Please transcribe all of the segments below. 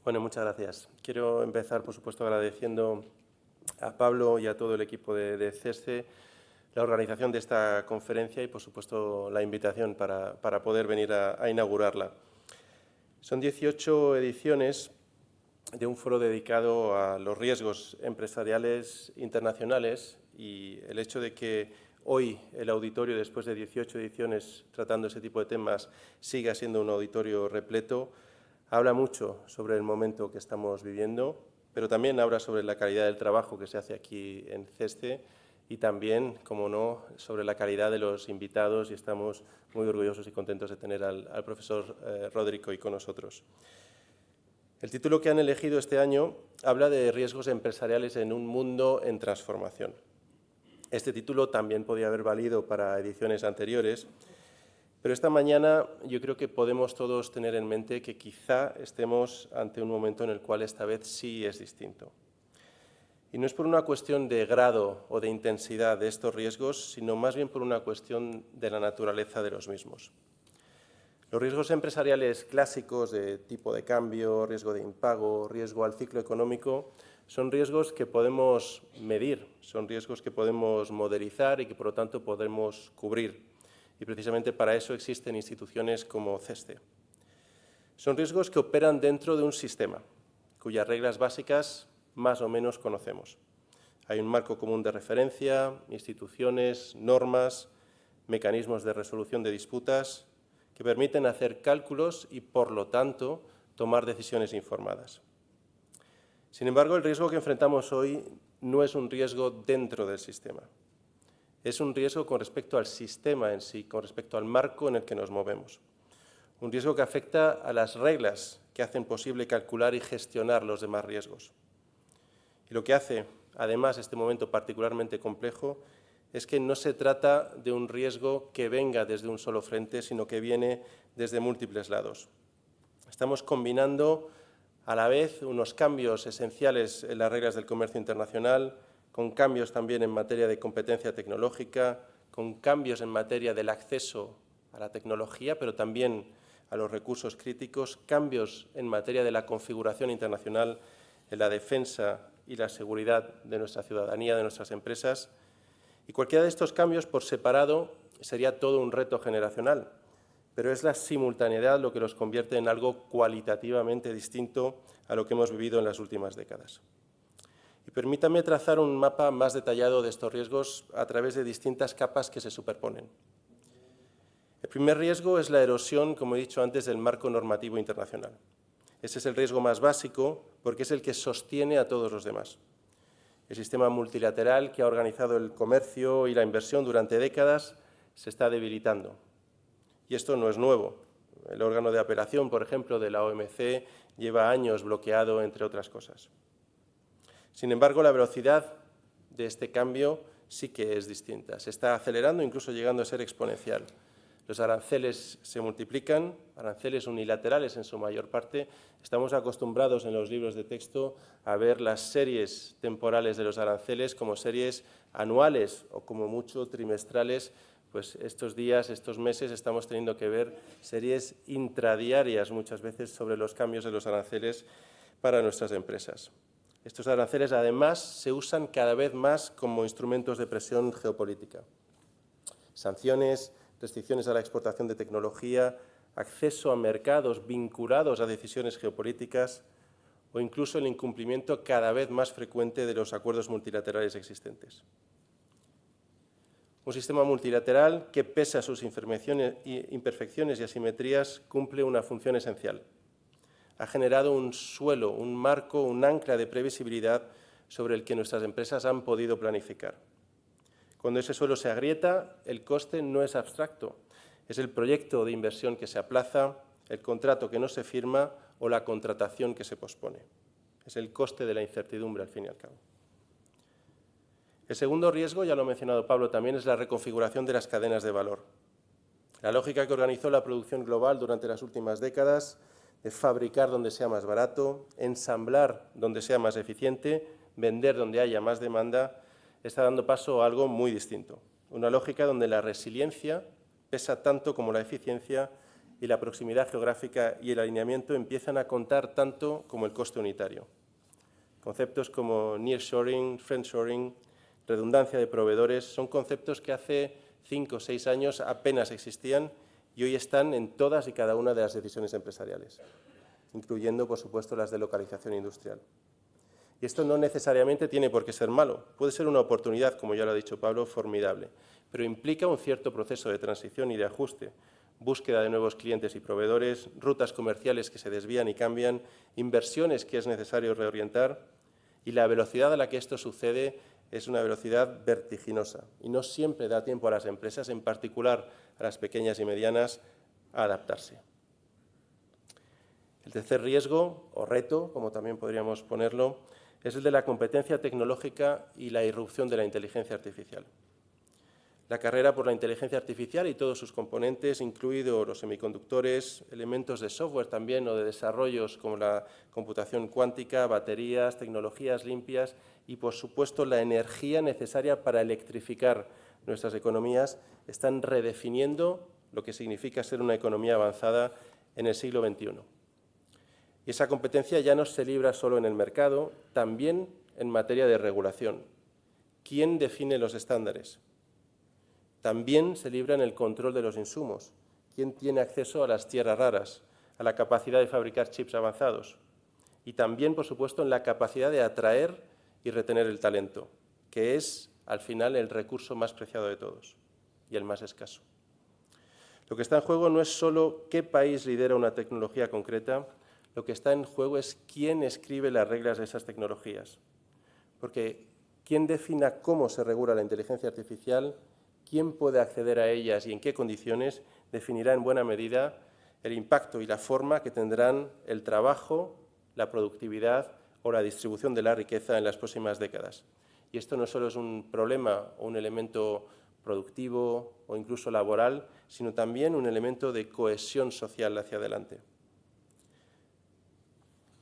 Bueno, muchas gracias. Quiero empezar, por supuesto, agradeciendo a Pablo y a todo el equipo de CESCE la organización de esta conferencia y, por supuesto, la invitación para poder venir a inaugurarla. Son 18 ediciones de un foro dedicado a los riesgos empresariales internacionales y el hecho de que hoy el auditorio, después de 18 ediciones tratando ese tipo de temas, siga siendo un auditorio repleto, habla mucho sobre el momento que estamos viviendo, pero también habla sobre la calidad del trabajo que se hace aquí en CESCE y también, como no, sobre la calidad de los invitados, y estamos muy orgullosos y contentos de tener al profesor Rodrigo hoy con nosotros. El título que han elegido este año habla de riesgos empresariales en un mundo en transformación. Este título también podía haber valido para ediciones anteriores, pero esta mañana yo creo que podemos todos tener en mente que quizá estemos ante un momento en el cual esta vez sí es distinto. Y no es por una cuestión de grado o de intensidad de estos riesgos, sino más bien por una cuestión de la naturaleza de los mismos. Los riesgos empresariales clásicos de tipo de cambio, riesgo de impago, riesgo al ciclo económico, son riesgos que podemos medir, son riesgos que podemos modelizar y que, por lo tanto, podemos cubrir. Y precisamente para eso existen instituciones como CESCE. Son riesgos que operan dentro de un sistema, cuyas reglas básicas más o menos conocemos. Hay un marco común de referencia, instituciones, normas, mecanismos de resolución de disputas que permiten hacer cálculos y, por lo tanto, tomar decisiones informadas. Sin embargo, el riesgo que enfrentamos hoy no es un riesgo dentro del sistema. Es un riesgo con respecto al sistema en sí, con respecto al marco en el que nos movemos. Un riesgo que afecta a las reglas que hacen posible calcular y gestionar los demás riesgos. Y lo que hace, además, este momento particularmente complejo es que no se trata de un riesgo que venga desde un solo frente, sino que viene desde múltiples lados. Estamos combinando a la vez unos cambios esenciales en las reglas del comercio internacional, con cambios también en materia de competencia tecnológica, con cambios en materia del acceso a la tecnología, pero también a los recursos críticos, cambios en materia de la configuración internacional, en la defensa y la seguridad de nuestra ciudadanía, de nuestras empresas. Y cualquiera de estos cambios por separado sería todo un reto generacional, pero es la simultaneidad lo que los convierte en algo cualitativamente distinto a lo que hemos vivido en las últimas décadas. Y permítame trazar un mapa más detallado de estos riesgos a través de distintas capas que se superponen. El primer riesgo es la erosión, como he dicho antes, del marco normativo internacional. Ese es el riesgo más básico porque es el que sostiene a todos los demás. El sistema multilateral que ha organizado el comercio y la inversión durante décadas se está debilitando. Y esto no es nuevo. El órgano de apelación, por ejemplo, de la OMC lleva años bloqueado, entre otras cosas. Sin embargo, la velocidad de este cambio sí que es distinta. Se está acelerando, incluso llegando a ser exponencial. Los aranceles se multiplican, aranceles unilaterales en su mayor parte. Estamos acostumbrados en los libros de texto a ver las series temporales de los aranceles como series anuales o como mucho trimestrales. Pues estos días, estos meses, estamos teniendo que ver series intradiarias muchas veces sobre los cambios de los aranceles para nuestras empresas. Estos aranceles, además, se usan cada vez más como instrumentos de presión geopolítica. Sanciones, restricciones a la exportación de tecnología, acceso a mercados vinculados a decisiones geopolíticas o incluso el incumplimiento cada vez más frecuente de los acuerdos multilaterales existentes. Un sistema multilateral que, pese a sus imperfecciones y asimetrías, cumple una función esencial. Ha generado un suelo, un marco, un ancla de previsibilidad sobre el que nuestras empresas han podido planificar. Cuando ese suelo se agrieta, el coste no es abstracto, es el proyecto de inversión que se aplaza, el contrato que no se firma o la contratación que se pospone. Es el coste de la incertidumbre, al fin y al cabo. El segundo riesgo, ya lo ha mencionado Pablo también, es la reconfiguración de las cadenas de valor. La lógica que organizó la producción global durante las últimas décadas de fabricar donde sea más barato, ensamblar donde sea más eficiente, vender donde haya más demanda, está dando paso a algo muy distinto. Una lógica donde la resiliencia pesa tanto como la eficiencia y la proximidad geográfica y el alineamiento empiezan a contar tanto como el coste unitario. Conceptos como nearshoring, friendshoring, redundancia de proveedores, son conceptos que hace 5 o 6 años apenas existían y hoy están en todas y cada una de las decisiones empresariales, incluyendo, por supuesto, las de localización industrial. Y esto no necesariamente tiene por qué ser malo, puede ser una oportunidad, como ya lo ha dicho Pablo, formidable, pero implica un cierto proceso de transición y de ajuste, búsqueda de nuevos clientes y proveedores, rutas comerciales que se desvían y cambian, inversiones que es necesario reorientar, y la velocidad a la que esto sucede es una velocidad vertiginosa y no siempre da tiempo a las empresas, en particular a las pequeñas y medianas, a adaptarse. El tercer riesgo, o reto, como también podríamos ponerlo, es el de la competencia tecnológica y la irrupción de la inteligencia artificial. La carrera por la inteligencia artificial y todos sus componentes, incluidos los semiconductores, elementos de software también o de desarrollos como la computación cuántica, baterías, tecnologías limpias y, por supuesto, la energía necesaria para electrificar nuestras economías, están redefiniendo lo que significa ser una economía avanzada en el siglo XXI. Y esa competencia ya no se libra solo en el mercado, también en materia de regulación. ¿Quién define los estándares? También se libra en el control de los insumos. ¿Quién tiene acceso a las tierras raras, a la capacidad de fabricar chips avanzados? Y también, por supuesto, en la capacidad de atraer y retener el talento, que es, al final, el recurso más preciado de todos y el más escaso. Lo que está en juego no es solo qué país lidera una tecnología concreta, lo que está en juego es quién escribe las reglas de esas tecnologías. Porque quién defina cómo se regula la inteligencia artificial, quién puede acceder a ellas y en qué condiciones, definirá en buena medida el impacto y la forma que tendrán el trabajo, la productividad o la distribución de la riqueza en las próximas décadas. Y esto no solo es un problema o un elemento productivo o incluso laboral, sino también un elemento de cohesión social hacia adelante.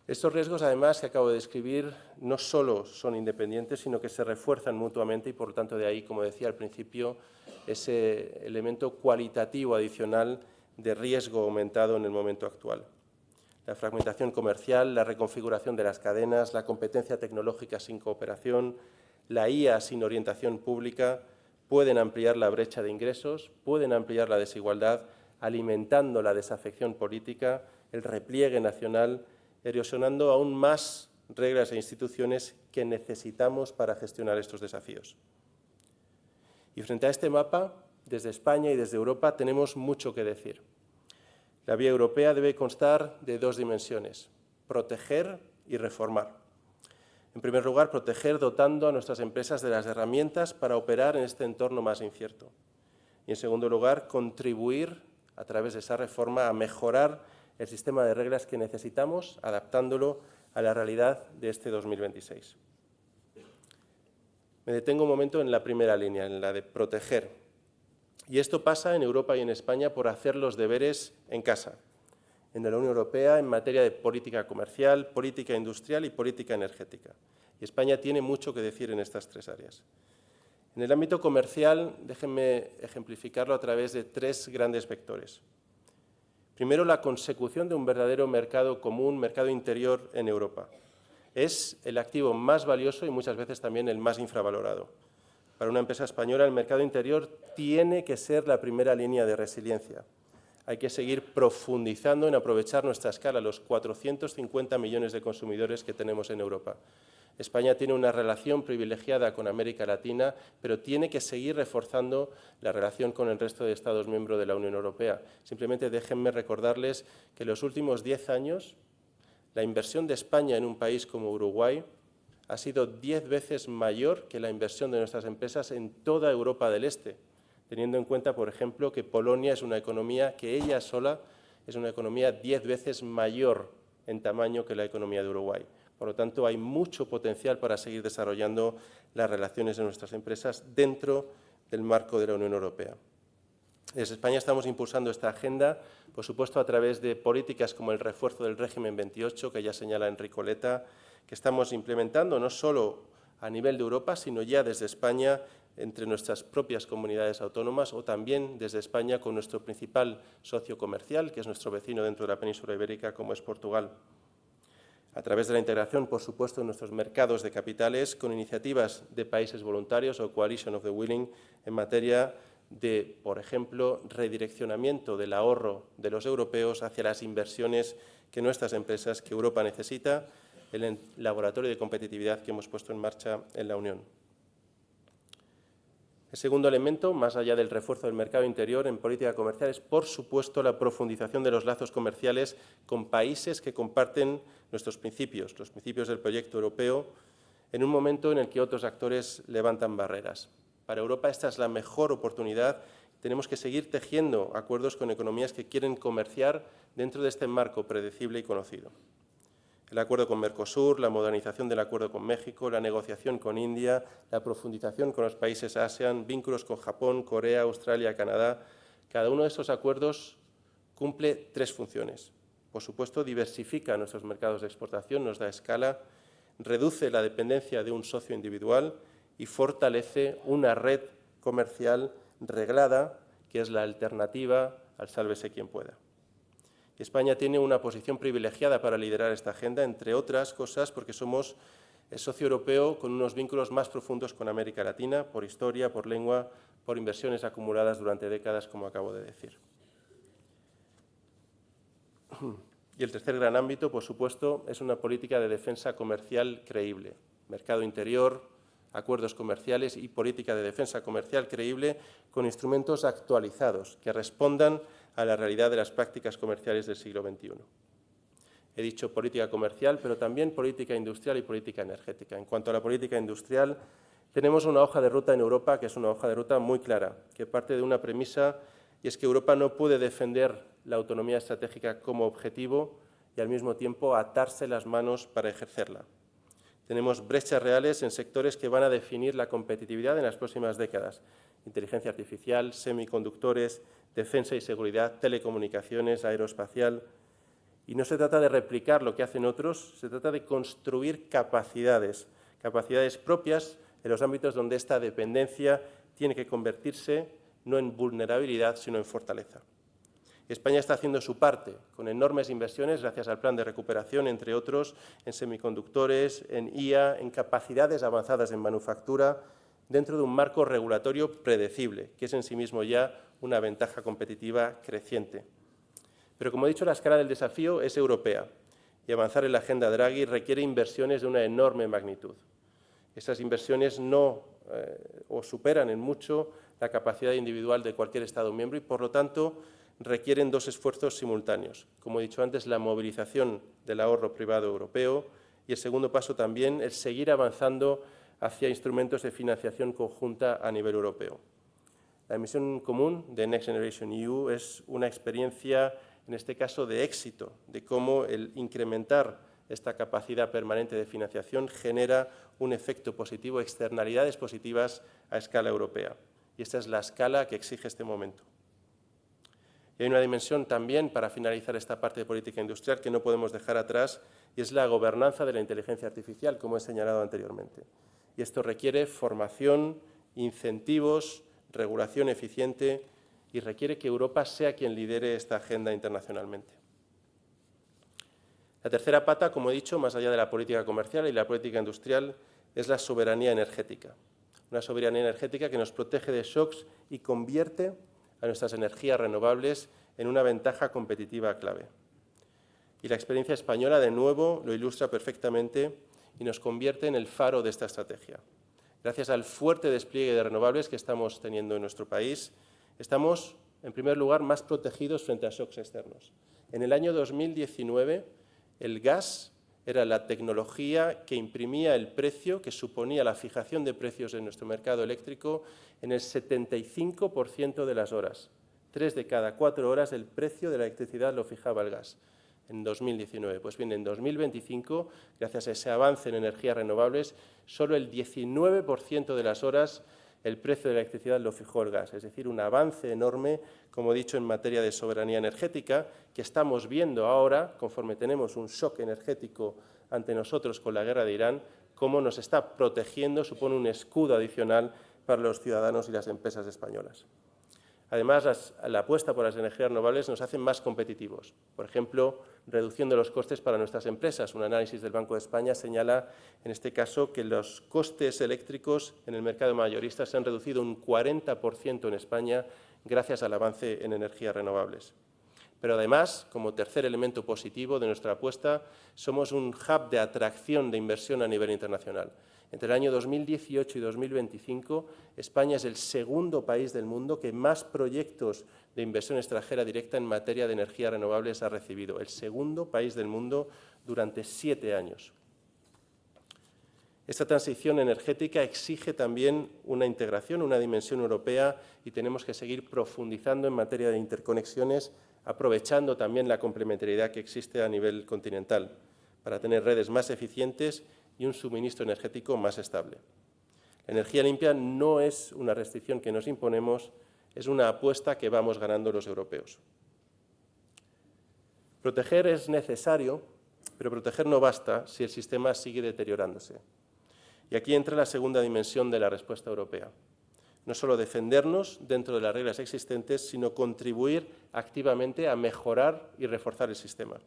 Estos riesgos, además, que acabo de describir, no solo son independientes, sino que se refuerzan mutuamente y, por lo tanto, de ahí, como decía al principio, ese elemento cualitativo adicional de riesgo aumentado en el momento actual. La fragmentación comercial, la reconfiguración de las cadenas, la competencia tecnológica sin cooperación, la IA sin orientación pública, pueden ampliar la brecha de ingresos, pueden ampliar la desigualdad, alimentando la desafección política, el repliegue nacional, erosionando aún más reglas e instituciones que necesitamos para gestionar estos desafíos. Y frente a este mapa, desde España y desde Europa tenemos mucho que decir. La vía europea debe constar de dos dimensiones: proteger y reformar. En primer lugar, proteger dotando a nuestras empresas de las herramientas para operar en este entorno más incierto. Y en segundo lugar, contribuir a través de esa reforma a mejorar el sistema de reglas que necesitamos, adaptándolo a la realidad de este 2026. Me detengo un momento en la primera línea, en la de proteger. Y esto pasa en Europa y en España por hacer los deberes en casa. En la Unión Europea en materia de política comercial, política industrial y política energética. Y España tiene mucho que decir en estas tres áreas. En el ámbito comercial, déjenme ejemplificarlo a través de tres grandes vectores. Primero, la consecución de un verdadero mercado común, mercado interior en Europa. Es el activo más valioso y muchas veces también el más infravalorado. Para una empresa española, el mercado interior tiene que ser la primera línea de resiliencia. Hay que seguir profundizando en aprovechar nuestra escala, los 450 millones de consumidores que tenemos en Europa. España tiene una relación privilegiada con América Latina, pero tiene que seguir reforzando la relación con el resto de Estados miembros de la Unión Europea. Simplemente déjenme recordarles que en los últimos 10 años la inversión de España en un país como Uruguay ha sido 10 veces mayor que la inversión de nuestras empresas en toda Europa del Este, teniendo en cuenta, por ejemplo, que Polonia es una economía que ella sola es una economía 10 veces mayor en tamaño que la economía de Uruguay. Por lo tanto, hay mucho potencial para seguir desarrollando las relaciones de nuestras empresas dentro del marco de la Unión Europea. Desde España estamos impulsando esta agenda, por supuesto, a través de políticas como el refuerzo del régimen 28, que ya señala Enrico Letta, que estamos implementando no solo a nivel de Europa, sino ya desde España entre nuestras propias comunidades autónomas o también desde España con nuestro principal socio comercial, que es nuestro vecino dentro de la península ibérica, como es Portugal. A través de la integración, por supuesto, en nuestros mercados de capitales, con iniciativas de países voluntarios o Coalition of the Willing en materia de, por ejemplo, redireccionamiento del ahorro de los europeos hacia las inversiones que nuestras empresas, que Europa necesita, el laboratorio de competitividad que hemos puesto en marcha en la Unión. El segundo elemento, más allá del refuerzo del mercado interior en política comercial, es, por supuesto, la profundización de los lazos comerciales con países que comparten nuestros principios, los principios del proyecto europeo, en un momento en el que otros actores levantan barreras. Para Europa esta es la mejor oportunidad. Tenemos que seguir tejiendo acuerdos con economías que quieren comerciar dentro de este marco predecible y conocido. El acuerdo con Mercosur, la modernización del acuerdo con México, la negociación con India, la profundización con los países ASEAN, vínculos con Japón, Corea, Australia, Canadá. Cada uno de estos acuerdos cumple tres funciones. Por supuesto, diversifica nuestros mercados de exportación, nos da escala, reduce la dependencia de un socio individual y fortalece una red comercial reglada, que es la alternativa al sálvese quien pueda. España tiene una posición privilegiada para liderar esta agenda, entre otras cosas porque somos el socio europeo con unos vínculos más profundos con América Latina, por historia, por lengua, por inversiones acumuladas durante décadas, como acabo de decir. Y el tercer gran ámbito, por supuesto, es una política de defensa comercial creíble. Mercado interior, acuerdos comerciales y política de defensa comercial creíble con instrumentos actualizados que respondan a la realidad de las prácticas comerciales del siglo XXI. He dicho política comercial, pero también política industrial y política energética. En cuanto a la política industrial, tenemos una hoja de ruta en Europa que es una hoja de ruta muy clara, que parte de una premisa, y es que Europa no puede defender la autonomía estratégica como objetivo y al mismo tiempo atarse las manos para ejercerla. Tenemos brechas reales en sectores que van a definir la competitividad en las próximas décadas. Inteligencia artificial, semiconductores, defensa y seguridad, telecomunicaciones, aeroespacial. Y no se trata de replicar lo que hacen otros, se trata de construir capacidades propias en los ámbitos donde esta dependencia tiene que convertirse no en vulnerabilidad, sino en fortaleza. España está haciendo su parte, con enormes inversiones, gracias al plan de recuperación, entre otros, en semiconductores, en IA, en capacidades avanzadas en manufactura, dentro de un marco regulatorio predecible, que es en sí mismo ya una ventaja competitiva creciente. Pero, como he dicho, la escala del desafío es europea y avanzar en la agenda Draghi requiere inversiones de una enorme magnitud. Estas inversiones no superan en mucho la capacidad individual de cualquier Estado miembro y, por lo tanto, requieren dos esfuerzos simultáneos. Como he dicho antes, la movilización del ahorro privado europeo y, el segundo paso también, el seguir avanzando hacia instrumentos de financiación conjunta a nivel europeo. La emisión común de Next Generation EU es una experiencia, en este caso, de éxito, de cómo el incrementar esta capacidad permanente de financiación genera un efecto positivo, externalidades positivas a escala europea. Y esta es la escala que exige este momento. Y hay una dimensión también, para finalizar esta parte de política industrial, que no podemos dejar atrás, y es la gobernanza de la inteligencia artificial, como he señalado anteriormente. Y esto requiere formación, incentivos, regulación eficiente y requiere que Europa sea quien lidere esta agenda internacionalmente. La tercera pata, como he dicho, más allá de la política comercial y la política industrial, es la soberanía energética. Una soberanía energética que nos protege de shocks y convierte a nuestras energías renovables en una ventaja competitiva clave. Y la experiencia española, de nuevo, lo ilustra perfectamente y nos convierte en el faro de esta estrategia. Gracias al fuerte despliegue de renovables que estamos teniendo en nuestro país, estamos, en primer lugar, más protegidos frente a shocks externos. En el año 2019, el gas era la tecnología que imprimía el precio, que suponía la fijación de precios en nuestro mercado eléctrico en el 75% de las horas. 3 de cada 4 horas el precio de la electricidad lo fijaba el gas en 2019. Pues bien, en 2025, gracias a ese avance en energías renovables, solo el 19% de las horas el precio de la electricidad lo fijó el gas. Es decir, un avance enorme, como he dicho, en materia de soberanía energética, que estamos viendo ahora, conforme tenemos un shock energético ante nosotros con la guerra de Irán, cómo nos está protegiendo, supone un escudo adicional para los ciudadanos y las empresas españolas. Además, la apuesta por las energías renovables nos hace más competitivos. Por ejemplo, reduciendo los costes para nuestras empresas. Un análisis del Banco de España señala, en este caso, que los costes eléctricos en el mercado mayorista se han reducido un 40% en España gracias al avance en energías renovables. Pero además, como tercer elemento positivo de nuestra apuesta, somos un hub de atracción de inversión a nivel internacional. Entre el año 2018 y 2025, España es el segundo país del mundo que más proyectos de inversión extranjera directa en materia de energías renovables ha recibido. El segundo país del mundo durante 7 años. Esta transición energética exige también una integración, una dimensión europea, y tenemos que seguir profundizando en materia de interconexiones, aprovechando también la complementariedad que existe a nivel continental para tener redes más eficientes y un suministro energético más estable. La energía limpia no es una restricción que nos imponemos, es una apuesta que vamos ganando los europeos. Proteger es necesario, pero proteger no basta si el sistema sigue deteriorándose. Y aquí entra la segunda dimensión de la respuesta europea. No solo defendernos dentro de las reglas existentes, sino contribuir activamente a mejorar y reforzar el sistema.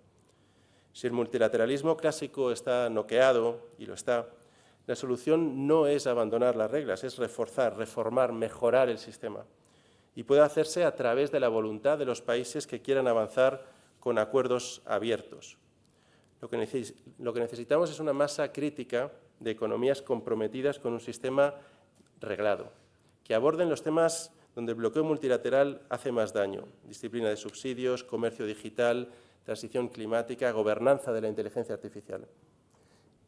Si el multilateralismo clásico está noqueado, y lo está, la solución no es abandonar las reglas, es reforzar, reformar, mejorar el sistema. Y puede hacerse a través de la voluntad de los países que quieran avanzar con acuerdos abiertos. Lo que necesitamos es una masa crítica de economías comprometidas con un sistema reglado, que aborden los temas donde el bloqueo multilateral hace más daño: disciplina de subsidios, comercio digital, transición climática, gobernanza de la inteligencia artificial.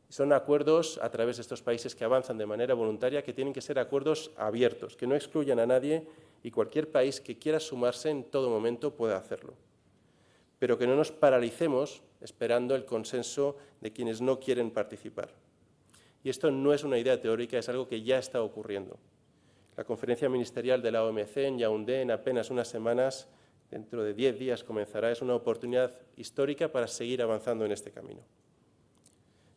Son acuerdos a través de estos países que avanzan de manera voluntaria, que tienen que ser acuerdos abiertos, que no excluyan a nadie, y cualquier país que quiera sumarse en todo momento puede hacerlo. Pero que no nos paralicemos esperando el consenso de quienes no quieren participar. Y esto no es una idea teórica, es algo que ya está ocurriendo. La conferencia ministerial de la OMC en Yaoundé en apenas unas semanas, dentro de 10 días comenzará, es una oportunidad histórica para seguir avanzando en este camino.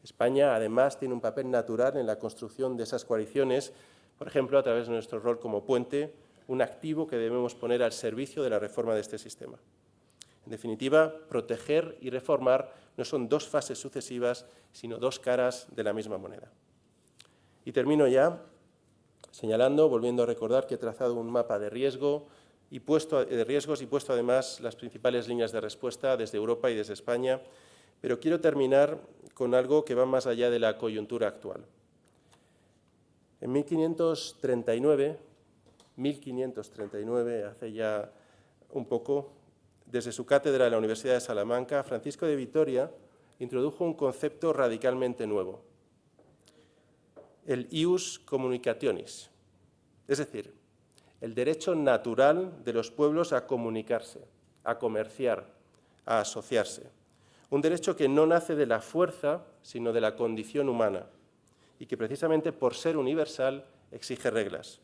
España, además, tiene un papel natural en la construcción de esas coaliciones, por ejemplo, a través de nuestro rol como puente, un activo que debemos poner al servicio de la reforma de este sistema. En definitiva, proteger y reformar no son dos fases sucesivas, sino dos caras de la misma moneda. Y termino ya señalando, volviendo a recordar que he trazado un mapa de riesgos y puesto además las principales líneas de respuesta desde Europa y desde España, pero quiero terminar con algo que va más allá de la coyuntura actual. En 1539, hace ya un poco, desde su cátedra de la Universidad de Salamanca, Francisco de Vitoria introdujo un concepto radicalmente nuevo: el ius communicationis, es decir, el derecho natural de los pueblos a comunicarse, a comerciar, a asociarse. Un derecho que no nace de la fuerza, sino de la condición humana, y que precisamente por ser universal exige reglas.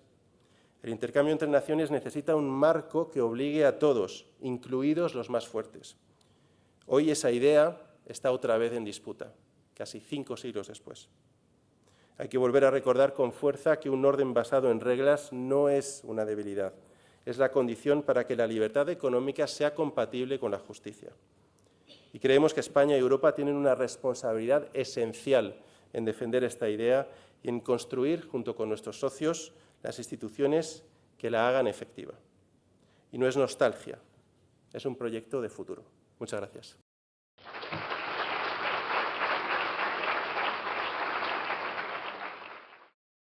El intercambio entre naciones necesita un marco que obligue a todos, incluidos los más fuertes. Hoy esa idea está otra vez en disputa, casi 5 siglos después. Hay que volver a recordar con fuerza que un orden basado en reglas no es una debilidad, es la condición para que la libertad económica sea compatible con la justicia. Y creemos que España y Europa tienen una responsabilidad esencial en defender esta idea y en construir, junto con nuestros socios, las instituciones que la hagan efectiva. Y no es nostalgia, es un proyecto de futuro. Muchas gracias.